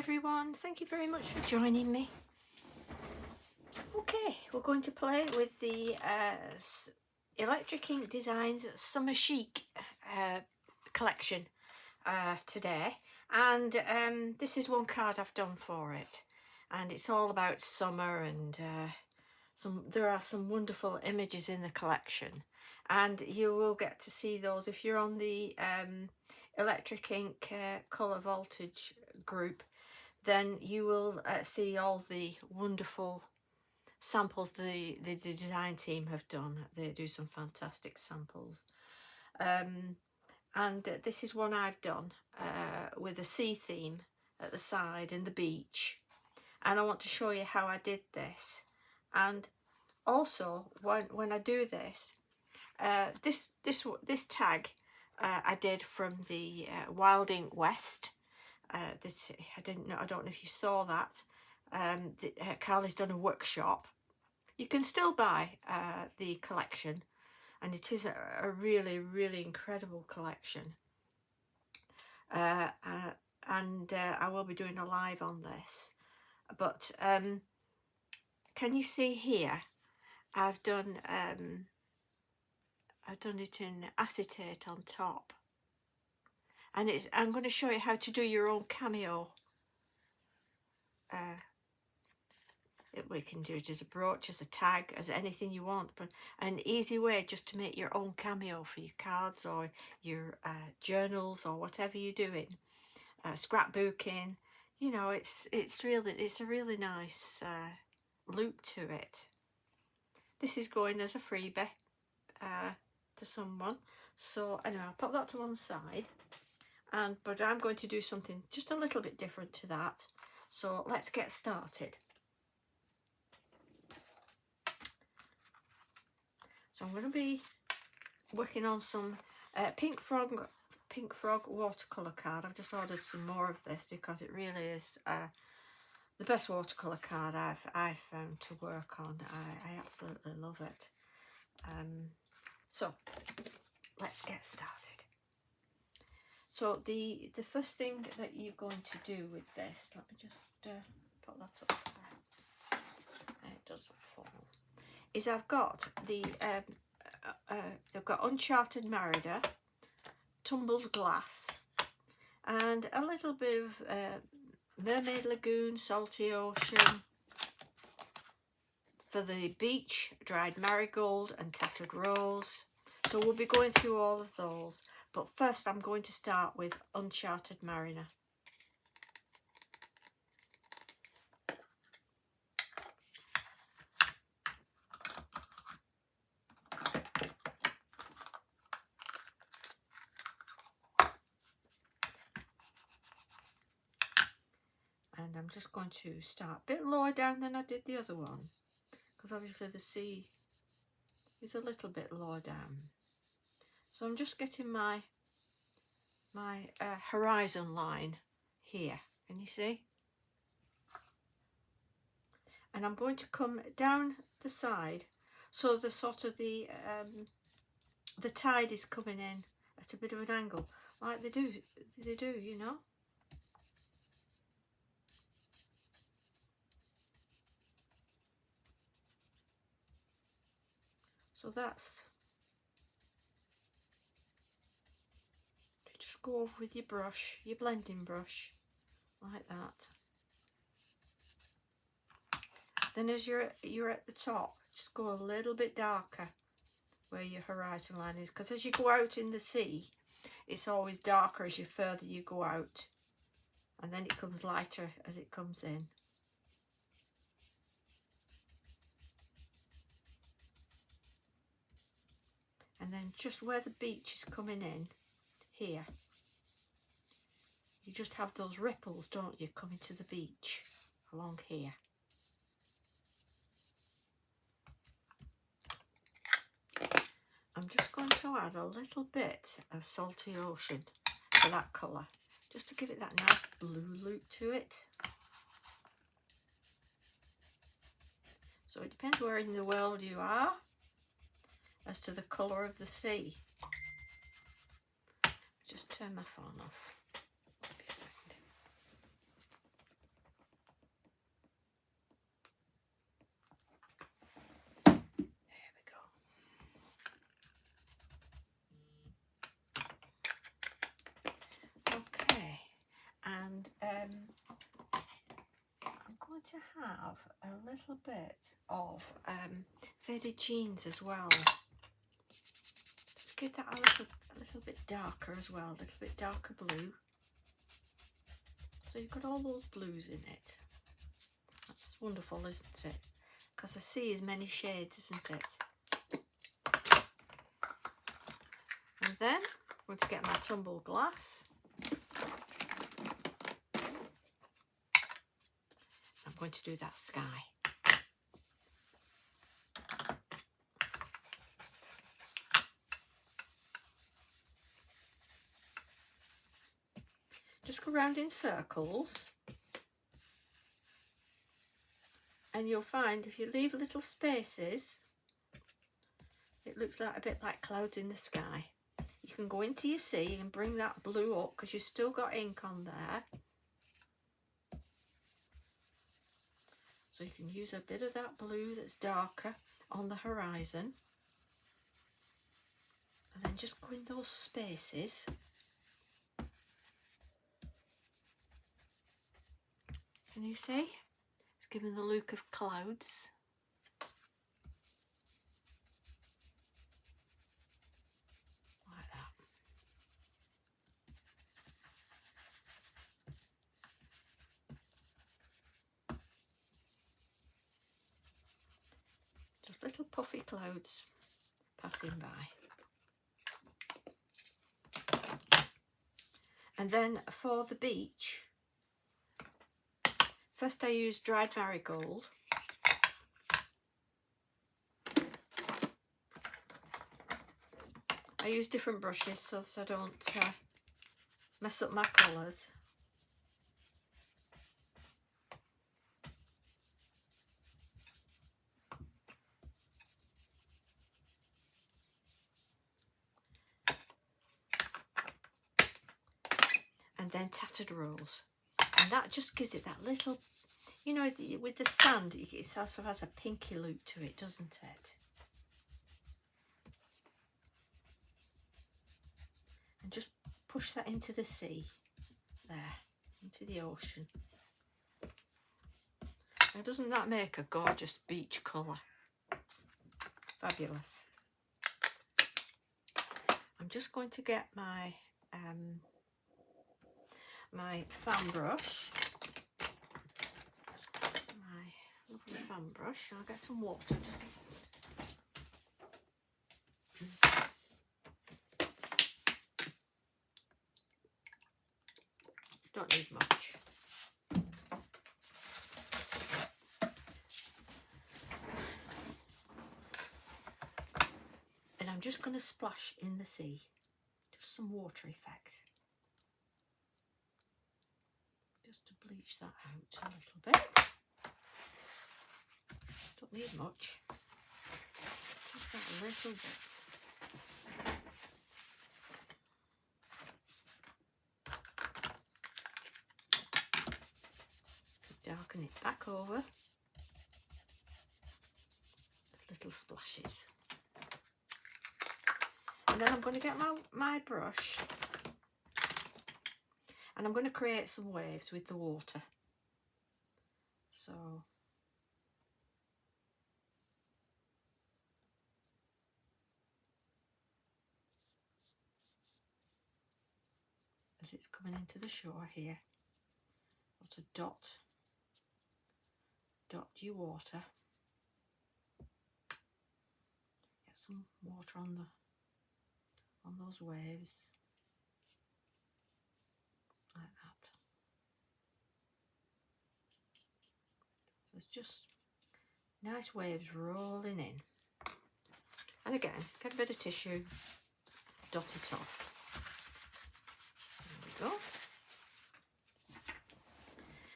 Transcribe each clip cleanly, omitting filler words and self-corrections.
everyone, thank you very much for joining me. Okay, we're going to play with the Electric Ink Designs Summer Chic collection today, and this is one card I've done for it, and it's all about summer, and there are some wonderful images in the collection, and you will get to see those if you're on the Electric Ink Colour Voltage group. Then you will see all the wonderful samples the design team have done. They do some fantastic samples, and this is one I've done with a sea theme at the side and the beach, and I want to show you how I did this. And also when I do this, this tag I did from the Wild Ink West. I don't know if you saw that. Carly's done a workshop. You can still buy the collection, and it is a really incredible collection. And I will be doing a live on this. But can you see here? I've done it in acetate on top. And I'm going to show you how to do your own cameo. We can do it as a brooch, as a tag, as anything you want, but an easy way just to make your own cameo for your cards or your journals or whatever you're doing, scrapbooking. You know, it's a really nice look to it. This is going as a freebie to someone. So anyway, I'll put that to one side. But I'm going to do something just a little bit different to that. So let's get started. So I'm going to be working on some Pink Frog watercolour card. I've just ordered some more of this because it really is the best watercolour card I've found to work on. I absolutely love it. So let's get started. So the first thing that you're going to do with this, let me just put that up there. It doesn't fall. Is I've got they've got Uncharted Merida, Tumbled Glass, and a little bit of Mermaid Lagoon, Salty Ocean. For the beach, Dried Marigold and Tattered Rose. So we'll be going through all of those. But first I'm going to start with Uncharted Mariner. And I'm just going to start a bit lower down than I did the other one, because obviously the sea is a little bit lower down. So I'm just getting my horizon line here. Can you see? And I'm going to come down the side, so the sort of the tide is coming in at a bit of an angle, like they do, you know. So that's, just go over with your brush, your blending brush, like that. Then as you're at the top, just go a little bit darker where your horizon line is, because as you go out in the sea, it's always darker as you further you go out, and then it comes lighter as it comes in. And then just where the beach is coming in here, you just have those ripples, don't you, coming to the beach along here. I'm just going to add a little bit of Salty Ocean to that colour, just to give it that nice blue look to it. So it depends where in the world you are as to the colour of the sea. Just turn my phone off. I'm going to have a little bit of faded jeans as well, just to give that a little bit darker as well, a little bit darker blue. So you've got all those blues in it. That's wonderful, isn't it? Because the sea is many shades, isn't it? And then I'm going to get my tumble glass. I'm going to do that sky. Just go round in circles, and you'll find if you leave little spaces, it looks like a bit like clouds in the sky. You can go into your sea and bring that blue up because you've still got ink on there. So you can use a bit of that blue that's darker on the horizon. And then just go in those spaces. Can you see? It's giving the look of clouds. Like that. Just little puffy clouds passing by. And then for the beach, first I use dried marigold. I use different brushes so that I don't mess up my colours. And then tattered rose. And that just gives it that little, you know, with the sand, it also has a pinky look to it, doesn't it? And just push that into the sea, there, into the ocean. Now, doesn't that make a gorgeous beach colour? Fabulous. I'm just going to get my my fan brush, my lovely fan brush. I'll get some water just a second. Don't need much. And I'm just going to splash in the sea, just some water effect. Just to bleach that out a little bit. Don't need much, just that little bit. Darken it back over, just little splashes. And then I'm going to get my brush, and I'm going to create some waves with the water. So as it's coming into the shore here, I'll to dot your water. Get some water on those waves, like that. So it's just nice waves rolling in. And again, get a bit of tissue, dot it off. There we go.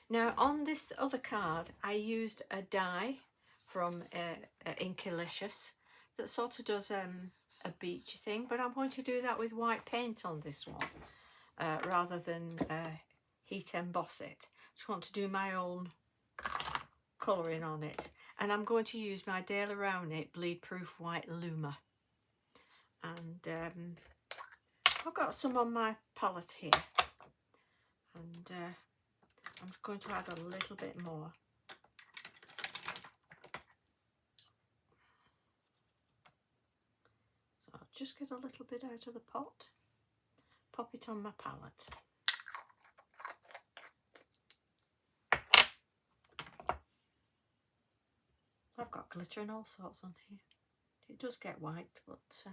Now on this other card, I used a die from Inkylicious that sort of does a beach thing, but I'm going to do that with white paint on this one rather than heat emboss it. Just want to do my own colouring on it, and I'm going to use my Daily Round It bleed proof white Luma, and I've got some on my palette here, and I'm going to add a little bit more. So I'll just get a little bit out of the pot, pop it on my palette. I've got glitter and all sorts on here. It does get white, but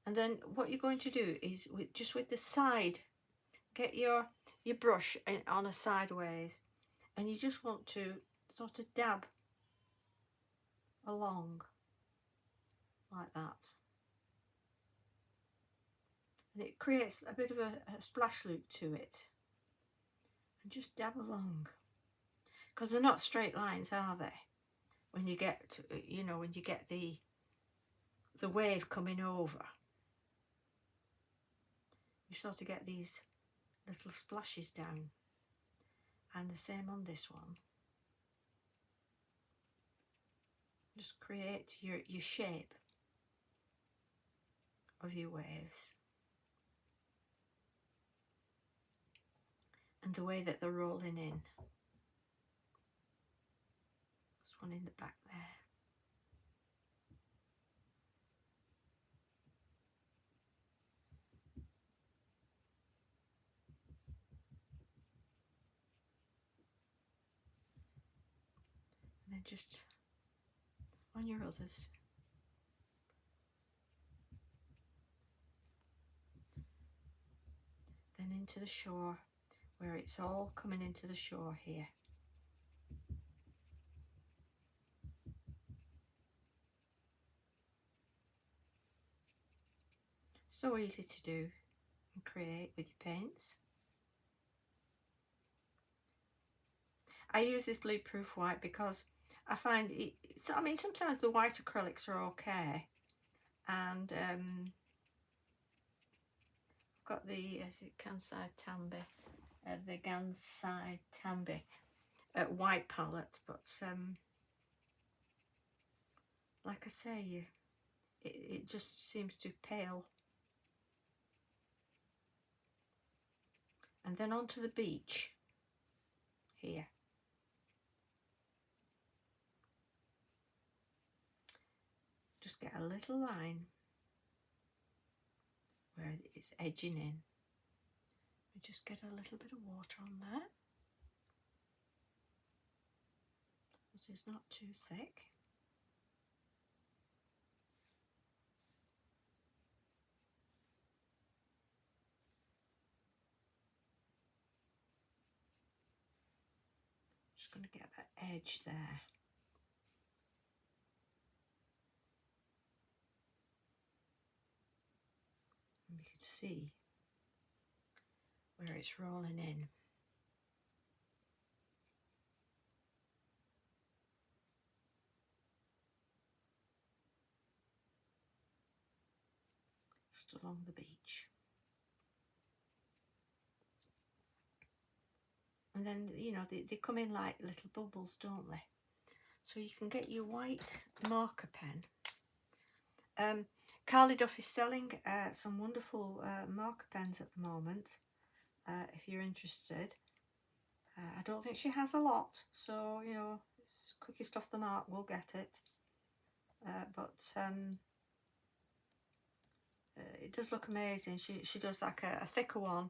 and then what you're going to do is just with the side, get your brush on a sideways, and you just want to sort of dab along like that, and it creates a bit of a splash loop to it, and just dab along, because they're not straight lines, are they? When you get to, you know, when you get the wave coming over, you sort of get these little splashes down, and the same on this one. Just create your shape of your waves and the way that they're rolling in. There's one in the back there. And then just on your others. Then into the shore, where it's all coming into the shore here. So easy to do and create with your paints. I use this bleed proof white because I find it, so I mean, sometimes the white acrylics are okay, and I've got the, is it Kansai Tambi, the Gansai Tambi white palette, but like I say, it just seems to pale. And then onto the beach here. Just get a little line where it's edging in. We just get a little bit of water on there. But it's not too thick. Just going to get that edge there. And you can see where it's rolling in. Just along the beach. And then, you know, they come in like little bubbles, don't they? So you can get your white marker pen. Carly Duff is selling some wonderful marker pens at the moment, if you're interested. I don't think she has a lot, so, you know, it's quickest off the mark, we'll get it. But it does look amazing. She does like a thicker one,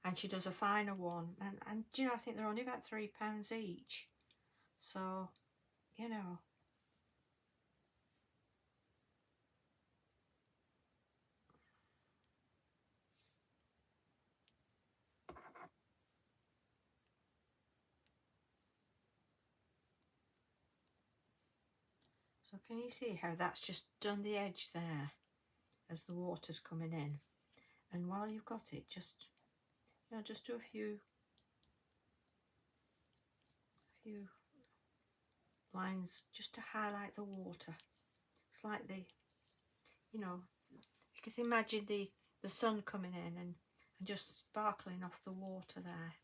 and she does a finer one, and you know, I think they're only about £3 each, so you know, so can you see how that's just done the edge there as the water's coming in? And while you've got it, just, you know, just do a few lines just to highlight the water. It's like the, you know, you can imagine the sun coming in and just sparkling off the water there.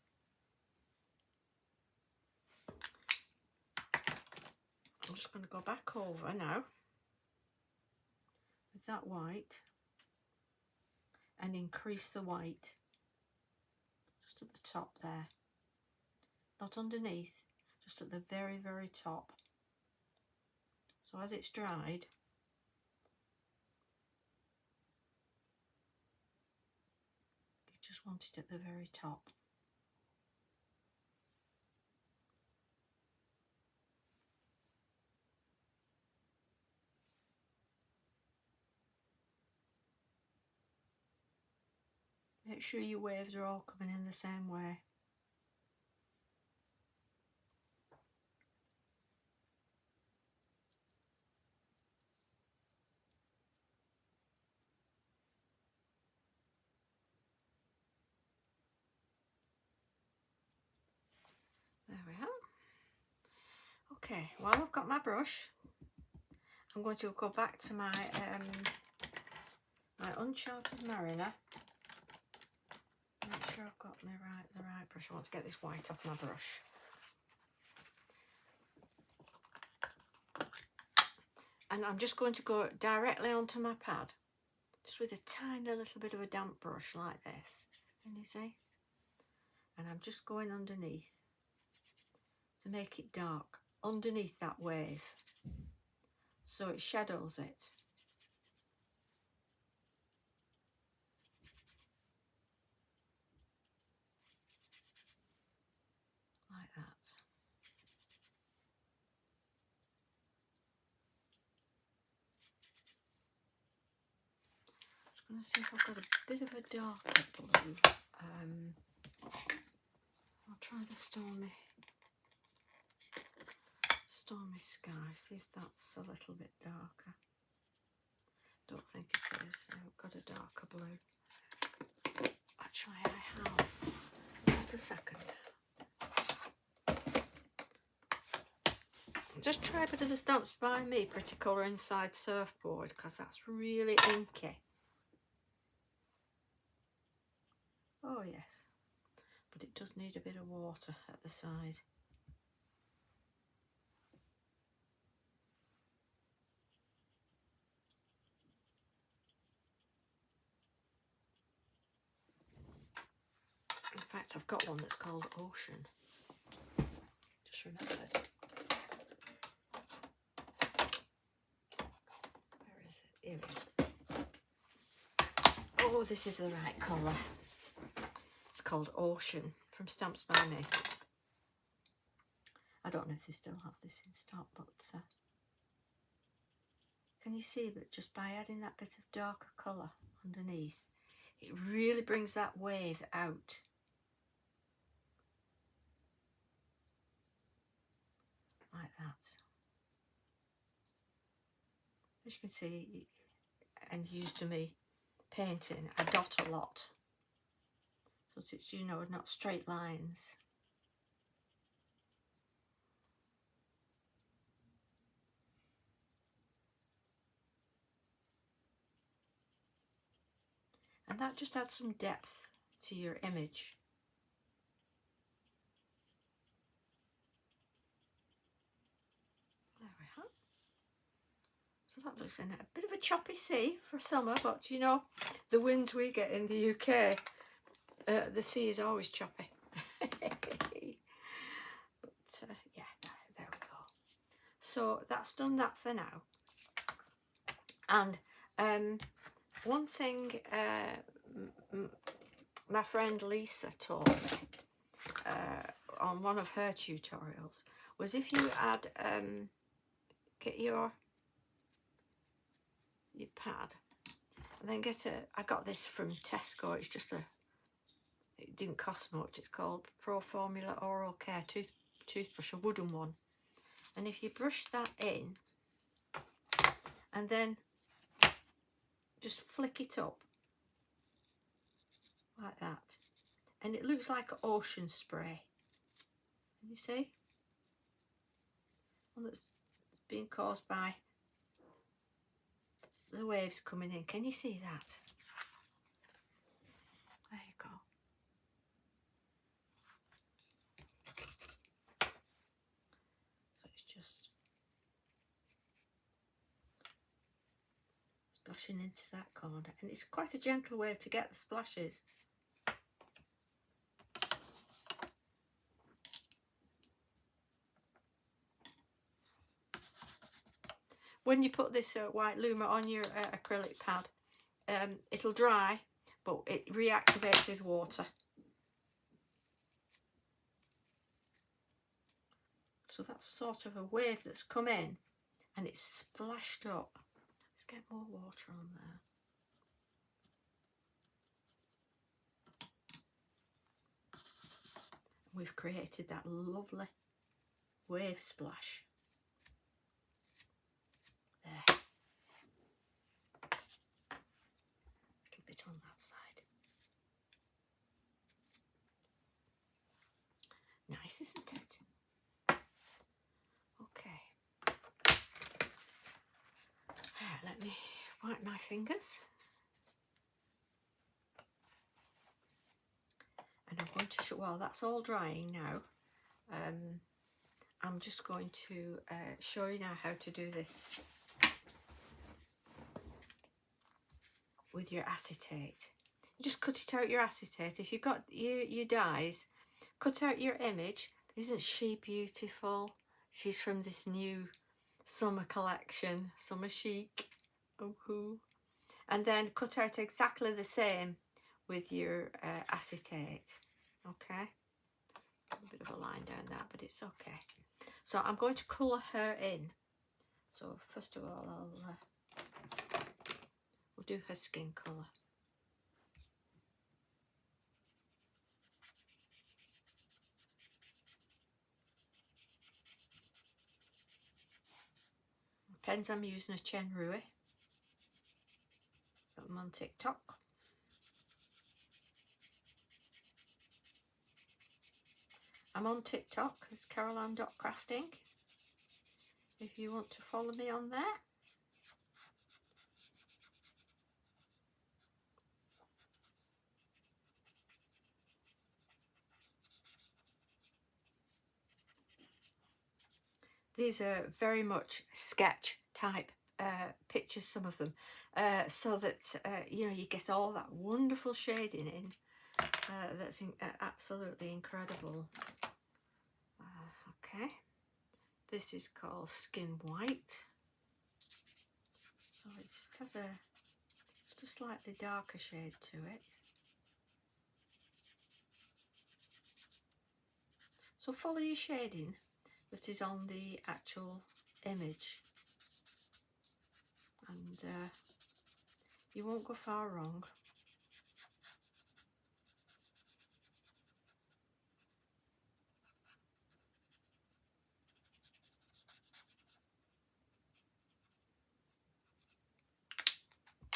I'm just going to go back over now with that white and increase the white just at the top there. not underneath, just at the very, very top. So as it's dried, you just want it at the very top. Make sure your waves are all coming in the same way. There we are. Okay, while I've got my brush, I'm going to go back to my my Uncharted Mariner. Make sure I've got the right brush. I want to get this white off my brush. And I'm just going to go directly onto my pad, just with a tiny little bit of a damp brush like this. Can you see? And I'm just going underneath to make it dark, underneath that wave, so it shadows it. Like that. Just going to see if I've got a bit of a darker blue. I'll try the stormy sky, see if that's a little bit darker. Don't think it is. I've got a darker blue. Actually, I have. Just a second. Just try a bit of the Stamps by Me Pretty Colour Inside Surfboard, because that's really inky. Oh yes, but it does need a bit of water at the side. In fact, I've got one that's called Ocean. Just remembered. Where is it? Here it is. Oh, this is the right colour. It's called Ocean from Stamps by Me. I don't know if they still have this in stock, but can you see that just by adding that bit of darker colour underneath, it really brings that wave out. Like that. As you can see, and used to me painting, I dot a lot. So it's, you know, not straight lines. And that just adds some depth to your image. There we are. So that looks in a bit of a choppy sea for summer, but you know, the winds we get in the UK, the sea is always choppy. But yeah, there we go. So that's done that for now. And one thing my friend Lisa told me on one of her tutorials was, if you add get your pad and then get I got this from Tesco, it's just it didn't cost much, it's called Pro Formula Oral Care toothbrush, a wooden one, and if you brush that in and then just flick it up like that, and it looks like ocean spray. Can you see? One that's being caused by the waves coming in. Can you see that? There you go. So it's just splashing into that corner, and it's quite a gentle way to get the splashes. when you put this white loomer on your acrylic pad, it'll dry, but it reactivates with water. So that's sort of a wave that's come in and it's splashed up. Let's get more water on there. We've created that lovely wave splash. There. A little bit on that side. Nice, isn't it? Okay. Let me wipe my fingers. And I'm going to show, well, that's all drying now. I'm just going to show you now how to do this with your acetate. You just cut it out your acetate. If you've got your dyes, cut out your image. Isn't she beautiful? She's from this new summer collection, Summer Chic. Oh, and then cut out exactly the same with your acetate. Okay, a bit of a line down that, but it's okay. So I'm going to colour her in. So first of all, we'll do her skin colour. Pens I'm using a Chen Rui. I'm on TikTok. I'm on TikTok as caroline.crafting if you want to follow me on there. These are very much sketch type pictures, some of them, so that you know, you get all that wonderful shading in. That's absolutely incredible. Okay, this is called Skin White. So it has just a slightly darker shade to it. So follow your shading that is on the actual image, and you won't go far wrong.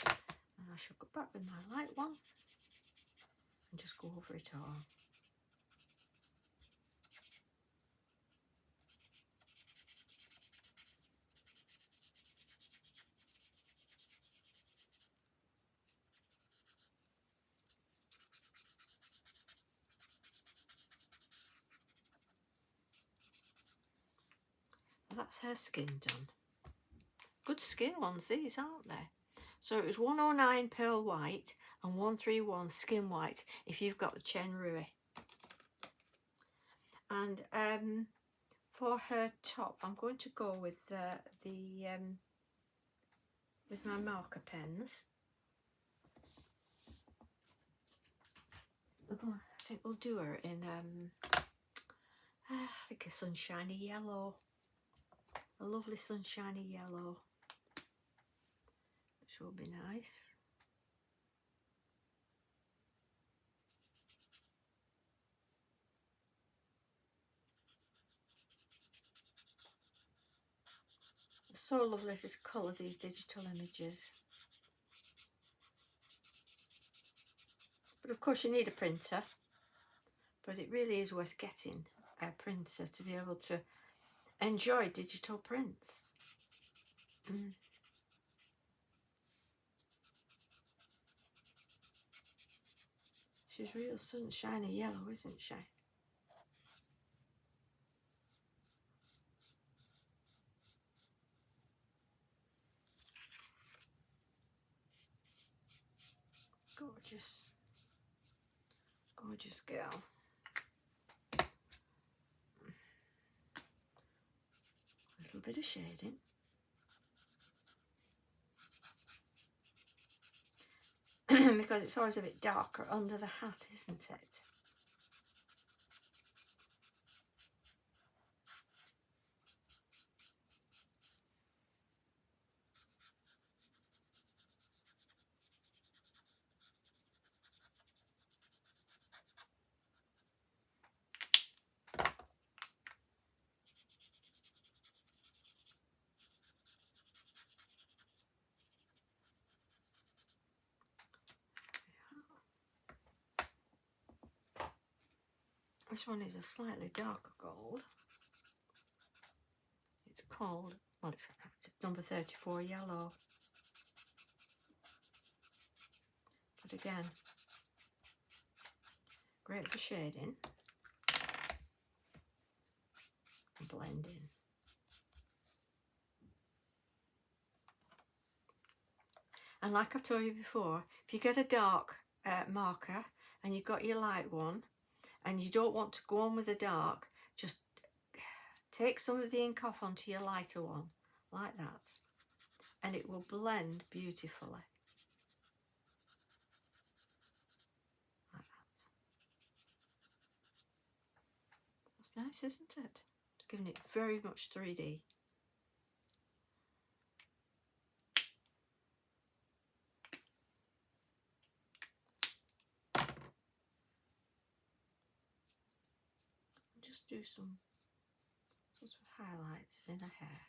And I shall go back with my light one and just go over it all. That's her skin done. Good skin ones these, aren't they? So it was 109 Pearl White and 131 Skin White if you've got the Chen Rui. And for her top, I'm going to go with with my marker pens. I think we'll do her in I think a sunshiny yellow. A lovely sunshiny yellow, which will be nice. It's so lovely to colour these digital images. But of course you need a printer, but it really is worth getting a printer to be able to enjoy digital prints. She's real sunshiny yellow, isn't she? Gorgeous. Gorgeous girl. A little bit of shading. because it's always a bit darker under the hat, isn't it? This one is a slightly darker gold. It's called, well, it's number 34 yellow. But again, great for shading and blending. And like I've told you before, if you get a dark marker and you've got your light one, and you don't want to go on with the dark, just take some of the ink off onto your lighter one, like that, and it will blend beautifully. Like that. That's nice, isn't it? It's giving it very much 3D. Just do some sort of highlights in her hair.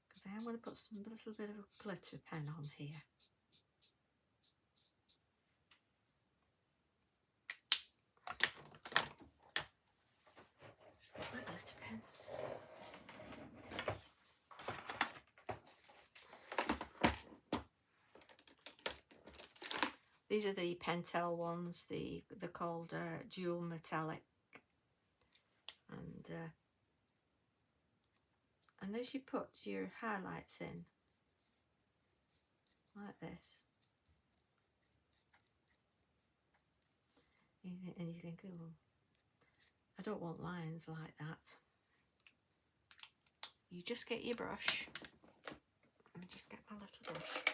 Because I am going to put some little bit of a glitter pen on here. Just got my glitter pens. These are the Pentel ones. They're called dual metallic, and as you put your highlights in, like this, and you think, oh, I don't want lines like that. You just get your brush, and just get my little brush,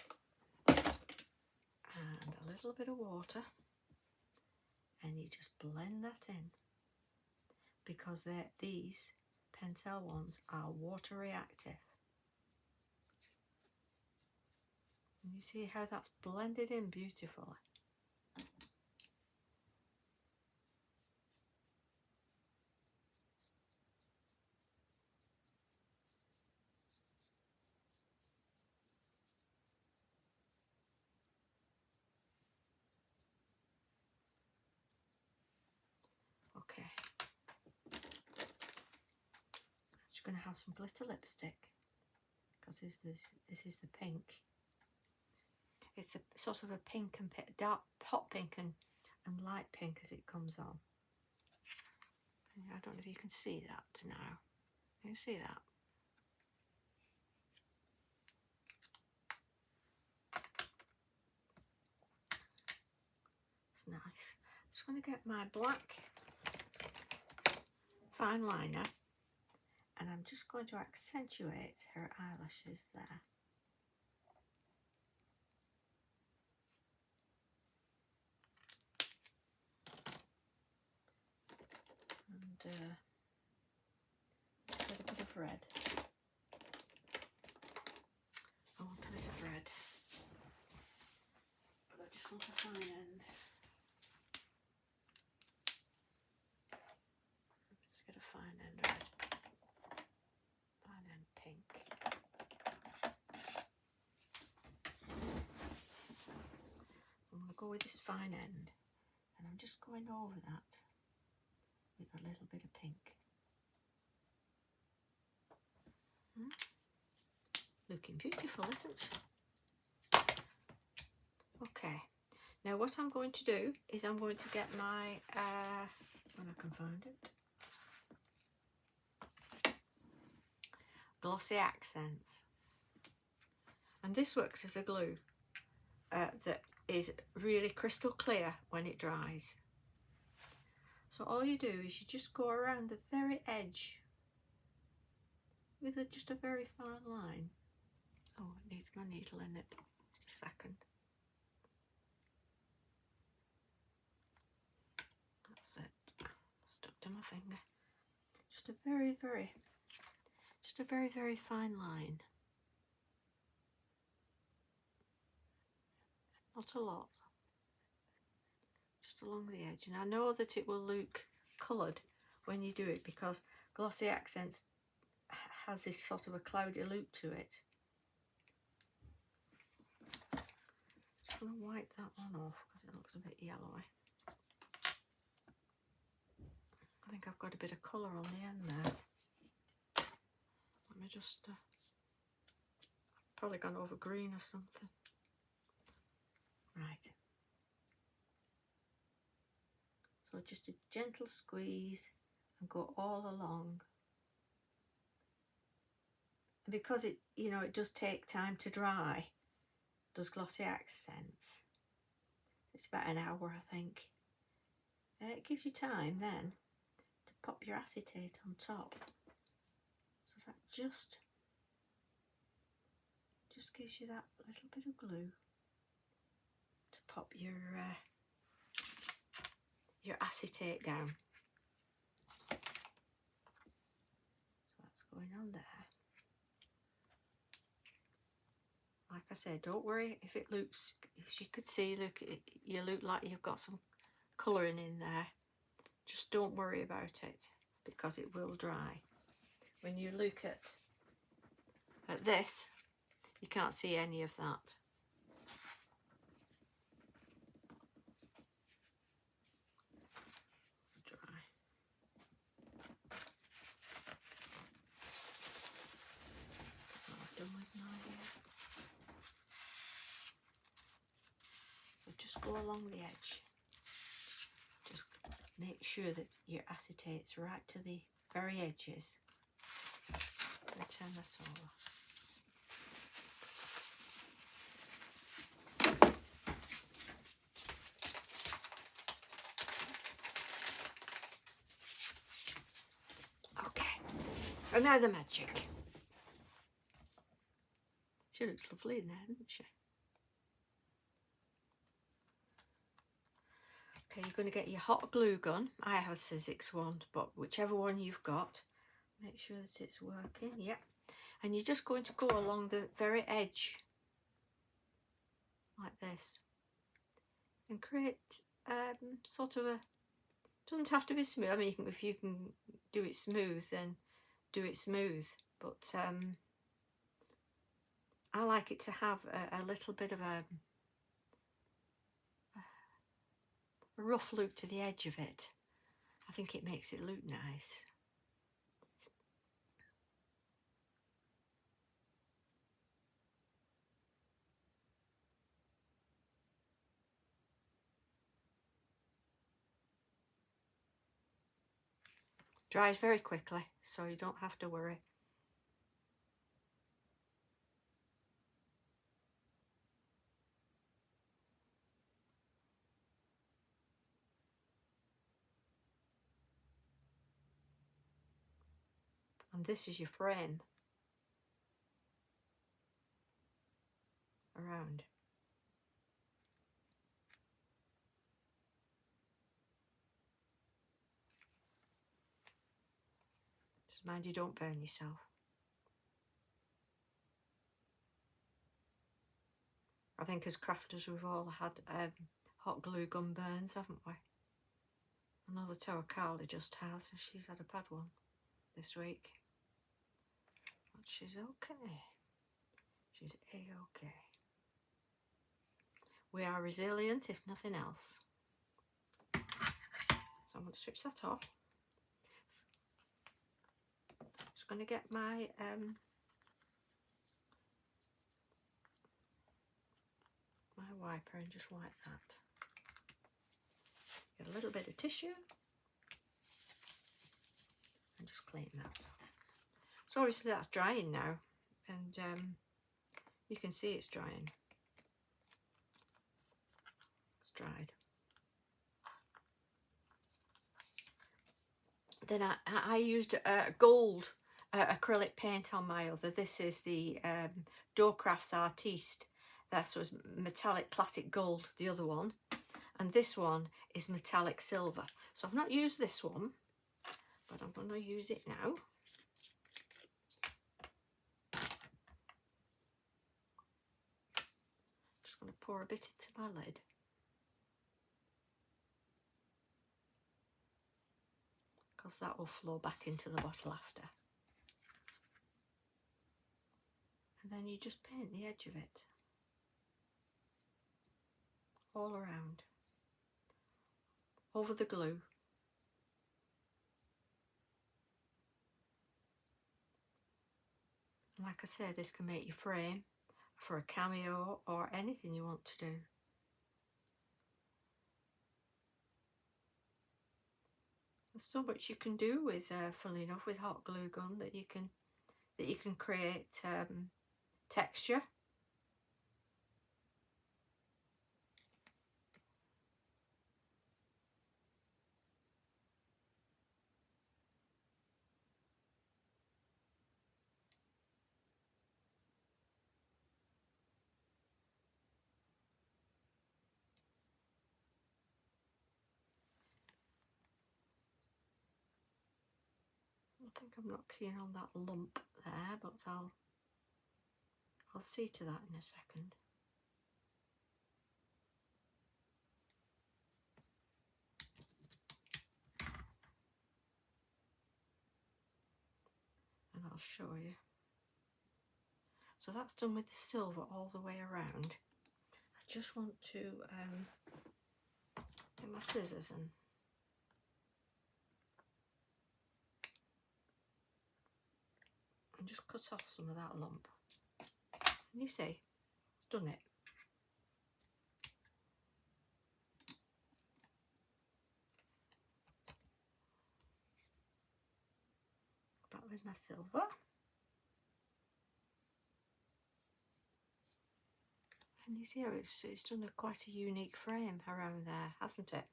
and a little bit of water, and you just blend that in, because these Pentel ones are water reactive. And you see how that's blended in beautifully. Okay. I'm just going to have some glitter lipstick, because this is the pink. It's a sort of a pink and dark hot pink and light pink as it comes on. I don't know if you can see that now. You can see that. It's nice. I'm just going to get my black fine liner, and I'm just going to accentuate her eyelashes there. And with a bit of red. I want a bit of red, but I just want a fine end. Just get a fine end red, fine end pink. I'm going to go with this fine end, and I'm just going over that with a little bit of pink. Looking beautiful, isn't she? Okay, now what I'm going to do is I'm going to get my, when I can find it, glossy accents. And this works as a glue that is really crystal clear when it dries. So all you do is you just go around the very edge with just a very fine line. Oh, it needs my needle in it. Just a second. That's it. Stuck to my finger. Just a very, very fine line. Not a lot. Just along the edge. And I know that it will look coloured when you do it because Glossy Accents has this sort of a cloudy look to it. Just going to wipe that one off because it looks a bit yellowy. I think I've got a bit of colour on the end there. Let me just... probably gone over green or something. Right. So just a gentle squeeze and go all along. And because it, you know, it does take time to dry, does Glossy Accents. It's about an hour, I think. It gives you time then to pop your acetate on top. So that just gives you that little bit of glue to pop your acetate down. So that's going on there. Like I said, don't worry if it looks, if you could see, look, you look like you've got some colouring in there. Just don't worry about it because it will dry. When you look at this, you can't see any of that. It's dry. I've done with my So just go along the edge. Just make sure that your acetate's right to the very edges. Let me turn that over. And now the magic. She looks lovely in there, doesn't she? Okay, you're going to get your hot glue gun. I have a Sizzix one, but whichever one you've got, make sure that it's working. Yep. And you're just going to go along the very edge, like this, and create sort of a, doesn't have to be smooth. I mean, if you can do it smooth, then do it smooth, but I like it to have a little bit of a rough look to the edge of it. I think it makes it look nice. Dries very quickly, so you don't have to worry. And this is your frame around. Just mind you don't burn yourself. I think as crafters we've all had hot glue gun burns, haven't we? I know that our Carly just has, she's had a bad one this week. But she's okay. She's A-okay. We are resilient, if nothing else. So I'm going to switch that off. Just going to get my my wiper and just wipe that. Get a little bit of tissue and just clean that. So obviously that's drying now, and you can see it's drying. It's dried. Then I used gold acrylic paint on my other. This is the Crafts Artiste. That was metallic classic gold, the other one. And this one is metallic silver. So I've not used this one, but I'm going to use it now. Just going to pour a bit into my lid. Because that will flow back into the bottle after. And then you just paint the edge of it. All around. Over the glue. And like I said, this can make your frame for a cameo or anything you want to do. There's so much you can do with, funnily enough, with hot glue gun that you can create texture. I think I'm not keen on that lump there, but I'll see to that in a second. And I'll show you. So that's done with the silver all the way around. I just want to get my scissors and just cut off some of that lump. And you see, it's done it. Back with my silver. And you see how it's done quite a unique frame around there, hasn't it?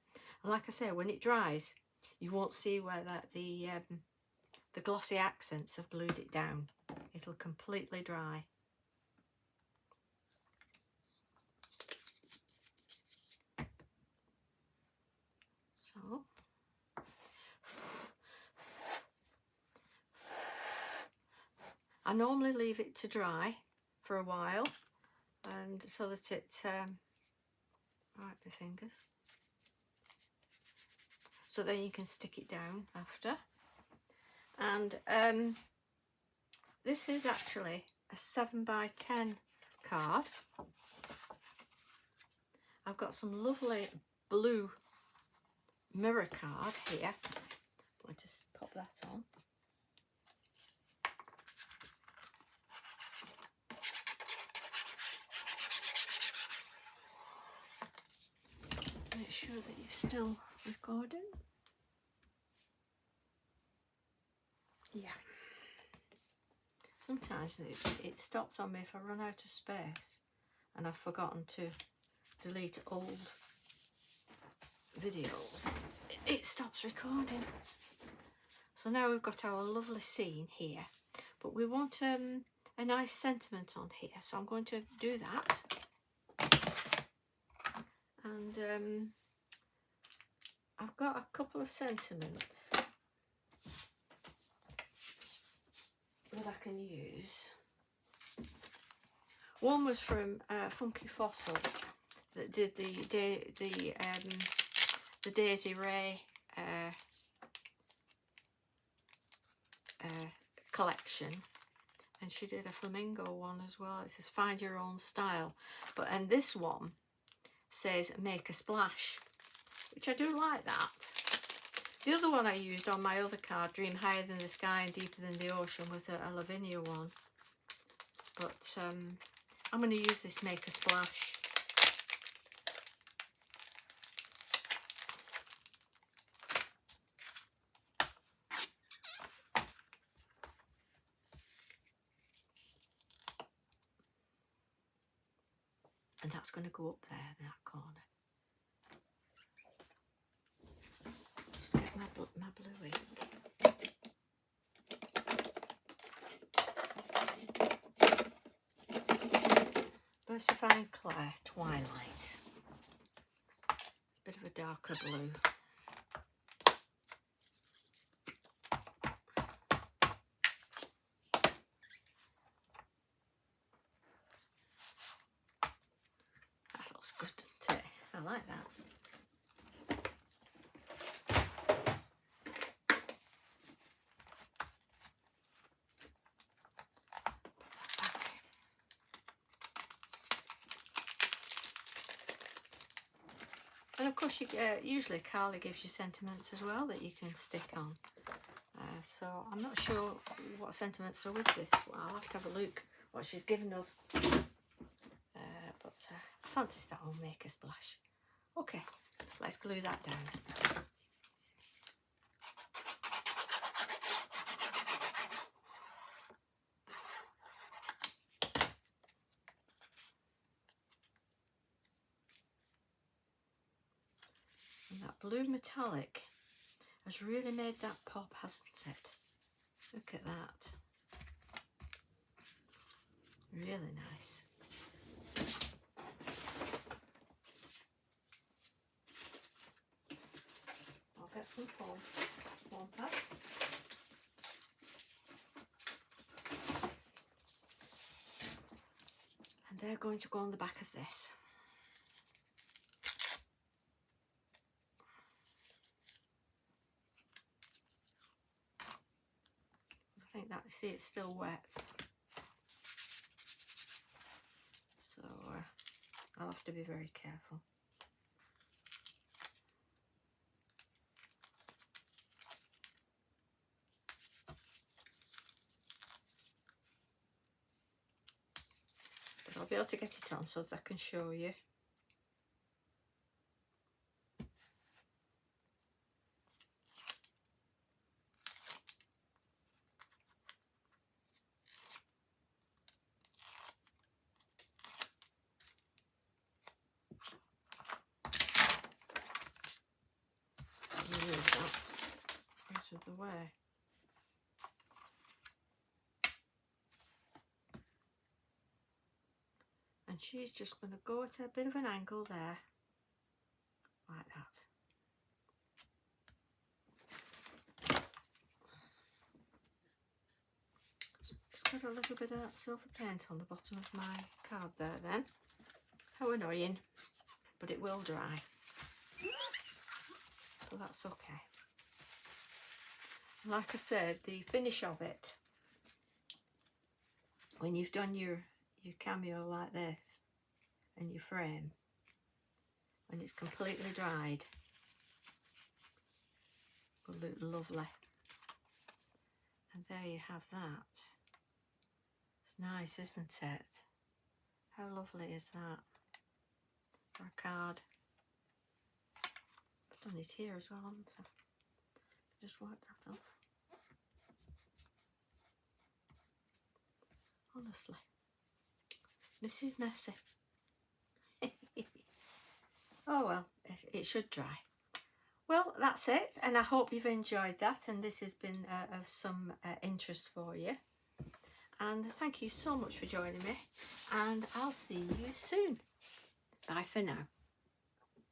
And like I say, when it dries, you won't see where the glossy accents have glued it down. It'll completely dry. So I normally leave it to dry for a while, and so that it right, my fingers, so then you can stick it down after. And this is actually a 7x10 card. I've got some lovely blue mirror card here. I'll just pop that on. Make sure that you're still recording. Yeah. Sometimes it stops on me if I run out of space and I've forgotten to delete old videos. It stops recording. So now we've got our lovely scene here, but we want a nice sentiment on here, so I'm going to do that. And I've got a couple of sentiments that I can use. One was from Funky Fossil that did the Daisy Ray collection, and she did a flamingo one as well. It says find your own style, and this one says make a splash, which I do like that. The other one I used on my other card, Dream Higher Than the Sky and Deeper Than the Ocean, was a Lavinia one, but I'm going to use this make a splash. And that's going to go up there in that corner. Just get my blue ink. Diversifying Clay Twilight. It's a bit of a darker blue. That looks good, doesn't it? I like that. And of course, usually Carly gives you sentiments as well that you can stick on. So I'm not sure what sentiments are with this. Well, I'll have to have a look what she's given us. But I fancy that will make a splash. Okay, let's glue that down. And that blue metallic has really made that pop, hasn't it? Look at that. Really nice. I'll get some foam pads. And they're going to go on the back of this. I think that, see, it's still wet. So I'll have to be very careful. But I'll be able to get it on so that I can show you. Out of the way. And she's just going to go at a bit of an angle there, like that. Just got a little bit of that silver paint on the bottom of my card there then. How annoying, but it will dry. So that's okay. Like I said, the finish of it, when you've done your cameo like this and your frame, when it's completely dried, will look lovely. And there you have that. It's nice, isn't it? How lovely is that for a card? I've done it here as well, haven't I? Just wipe that off. Honestly, Mrs. Messy. Oh well, it should dry. Well, that's it, and I hope you've enjoyed that, and this has been of some interest for you. And thank you so much for joining me, and I'll see you soon. Bye for now.